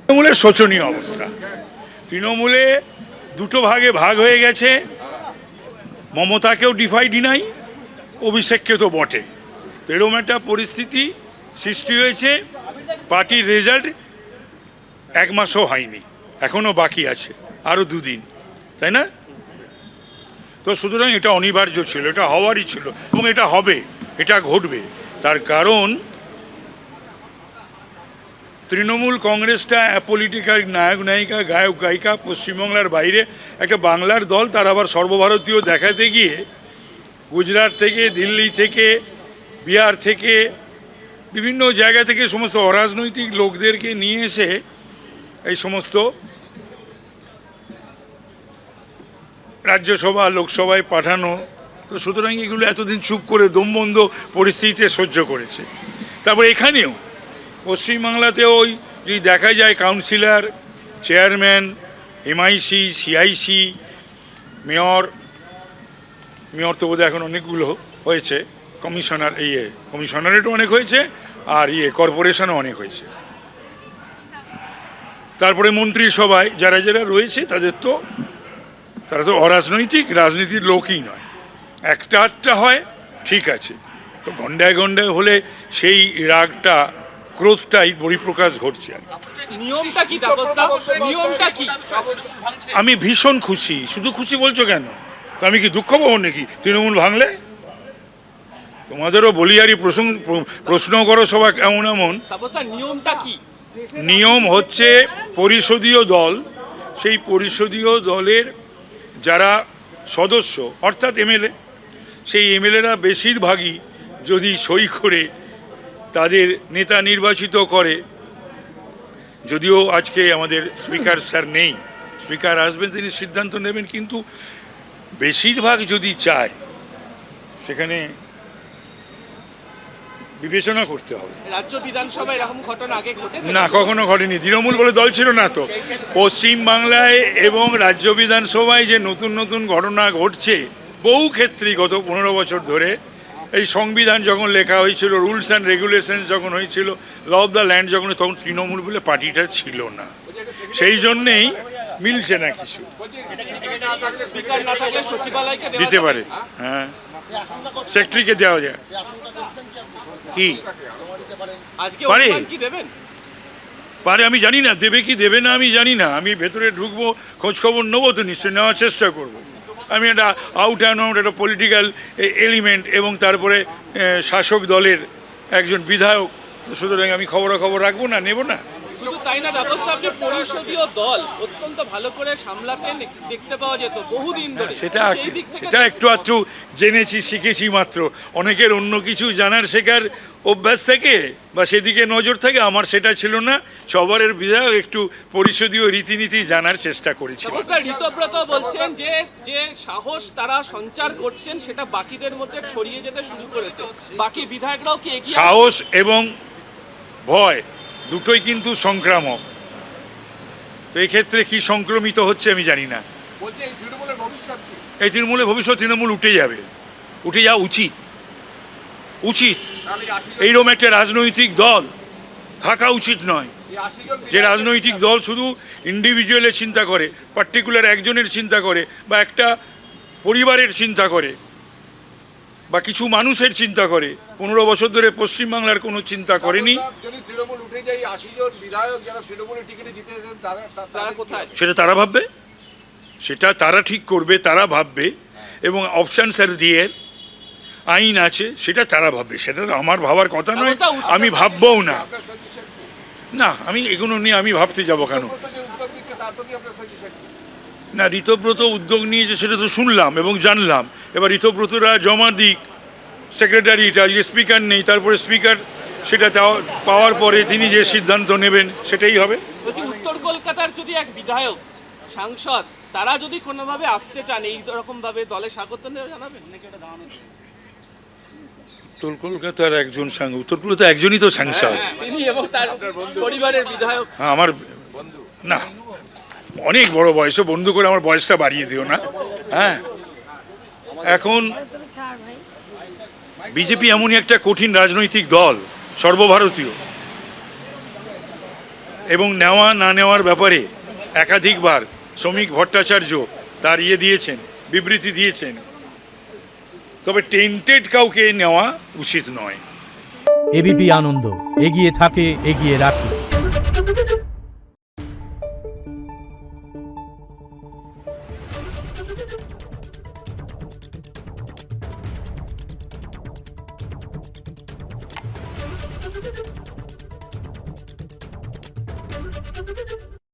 তৃণমূলের শোচনীয় অবস্থা। তৃণমূলে দুটো ভাগে ভাগ হয়ে গেছে, মমতাকেও ডিনাই, অভিষেককে তো বটে। তো এরকম একটা পরিস্থিতি সৃষ্টি হয়েছে। পার্টির রেজাল্ট 1 মাসও হয়নি, এখনও বাকি আছে আরও 2 দিন, তাই না? তো সুতরাং এটা অনিবার্য ছিল, এটা হওয়ারই ছিল এবং এটা হবে, এটা ঘটবে। তার কারণ তৃণমূল কংগ্রেসটা অ্যাপলিটিক্যাল নায়ক নায়িকা গায়ক গায়িকা পশ্চিমবাংলার বাইরে একটা বাংলার দল, তার আবার সর্বভারতীয় দেখাতে গিয়ে গুজরাট থেকে, দিল্লি থেকে, বিহার থেকে, বিভিন্ন জায়গা থেকে সমস্ত অরাজনৈতিক লোকদেরকে নিয়ে এসে এই সমস্ত রাজ্যসভা লোকসভায় পাঠানো। তো সুতরাং এগুলো এতদিন চুপ করে দমবন্ধ পরিস্থিতিতে সহ্য করেছে। তারপর এখানেও পশ্চিমবাংলাতেও ওই যদি দেখা যায় councillor, chairman, MIC, CIC, mayor তো বোধহয় এখন অনেকগুলো হয়েছে, কমিশনারেটও অনেক হয়েছে, আর কর্পোরেশনও অনেক হয়েছে। তারপরে মন্ত্রিসভায় যারা যারা রয়েছে তারা তো অরাজনৈতিক, রাজনীতির লোকই নয়। একটা আধটা হয় ঠিক আছে, তো গন্ডায় গন্ডায় হলে সেই রাগটা, ক্রোধটাই পরিপ্রকাশ ঘটছে। আমি ভীষণ খুশি। শুধু খুশি বলছো কেন? তো আমি কি দুঃখ পাবো নাকি তৃণমূল ভাঙলে? তোমাদেরও বলিয়ারি প্রশ্ন করো সবাই এমন এমন। নিয়ম হচ্ছে পরিষদীয় দল, সেই পরিষদীয় দলের যারা সদস্য অর্থাৎ এমএলএ, সেই এমএলএরা বেশিরভাগই যদি সই করে তাদের নেতা নির্বাচিত করে, যদিও আজকে আমাদের স্পিকার স্যার নেই, স্পিকার আসবেন, তিনি সিদ্ধান্ত নেবেন, কিন্তু বেশিরভাগ যদি চায় সেখানে বিবেচনা করতে হবে। রাজ্য বিধানসভায় এরকম ঘটনা আগে ঘটেছে না, কখনো ঘটেনি। তৃণমূল বলে দল ছিল না তো। পশ্চিমবাংলায় এবং রাজ্য বিধানসভায় যে নতুন নতুন ঘটনা ঘটছে বহু ক্ষেত্রেই গত 15 বছর ধরে, এই সংবিধান যখন লেখা হয়েছিল, রুলস অ্যান্ড রেগুলেশন যখন হয়েছিল, ল অফ দ্য ল্যান্ড যখন, তখন তৃণমূল বলে পার্টিটা ছিল না। সেই জন্যেই মিলছে না কিছু। দিতে পারে, হ্যাঁ, সেক্রেটারিকে দেওয়া যায়। কি পারে পারে আমি জানি না, দেবে কি দেবে না আমি জানি না। আমি ভেতরে ঢুকবো, খোঁজখবর নেবো, তো নিশ্চয়ই নেওয়ার চেষ্টা করব। আমি একটা আউট অ্যান্ড আউট একটা পলিটিক্যাল এলিমেন্ট এবং তারপরে শাসক দলের একজন বিধায়ক, সুতরাং আমি খবরাখবর রাখবো না, নেব না। শুধু তাই না, ব্যবস্থা আপনি পরিষদীয় দল অত্যন্ত ভালো করে সামলাতেন, দেখতে পাওয়া যেত বহুদিন ধরে। সেটা একটু আধটু জেনেছি, শিখেছি মাত্র। অনেকের অন্য কিছু জানার শেখার অভ্যাস থেকে বা সেদিকে নজর থাকে, আমার সেটা ছিল না। সবারের বিধায়ক একটু পরিষদীয় রীতিনীতি জানার চেষ্টা করেছি। ঋতব্রত বলছেন যে যে সাহস তারা সঞ্চার করছেন সেটা বাকিদের মধ্যে ছড়িয়ে যেতে শুরু করেছে, বাকি বিধায়করাও কি এগিয়ে? সাহস এবং ভয় দুটোই কিন্তু সংক্রামক। তো এই ক্ষেত্রে কি সংক্রমিত হচ্ছে আমি জানি না। এই তৃণমূলের ভবিষ্যৎ, তৃণমূল উঠে যাবে, উঠে যাওয়া উচিত। এইরকম একটা রাজনৈতিক দল থাকা উচিত নয়, যে রাজনৈতিক দল শুধু ইন্ডিভিজুয়ালের চিন্তা করে, পার্টিকুলার একজনের চিন্তা করে, বা একটা পরিবারের চিন্তা করে, বা কিছু মানুষের চিন্তা করে। 15 বছর ধরে পশ্চিমবাংলার কোনো চিন্তা করেনি। সেটা তারা ভাববে, সেটা তারা ঠিক করবে, তারা ভাববে, এবং অপশান স্যার দিয়ে আইন আছে, সেটা তারা ভাববে। সেটা তো আমার ভাবার কথা নয়, আমি ভাববও না। না, আমি এগুলো নিয়ে আমি ভাবতে যাব কেন? না, ঋতব্রত উদ্যোগ নিয়েছে সেটা তো শুনলাম এবং জানলাম। এবার ঋতব্রতরা জমা দিক সেক্রেটারিটা, আজকে স্পিকার নেই, তারপরে স্পিকার সেটা পাওয়ার পরে তিনি যে সিদ্ধান্ত নেবেন সেটাই হবে। উত্তর কলকাতার যদি এক বিধায়ক, সাংসদ, তারা যদি কোনোভাবে আসতে চান এই রকম ভাবে দলে স্বাগত জানাবেন নাকি? উত্তর কলকাতার একজন উত্তর কলকাতা একজনই তো সাংসদ, তিনি এবং তার পরিবারের বিধায়ক। আমার না, অনেক বড় বয়সে বন্ধু করে আমার বয়সটা বাড়িয়ে দিও না। হ্যাঁ, এখন বিজেপি এমনই একটা কঠিন রাজনৈতিক দল, সর্বভারতীয়। এবং নেওয়া না নেওয়ার ব্যাপারে একাধিকবার শ্রমিক ভট্টাচার্য তার দিয়েছেন, বিবৃতি দিয়েছেন। তবে টেন্টেড কাউকে নেওয়া উচিত নয়। এবিপি আনন্দ, এগিয়ে থাকে, এগিয়ে রাখে।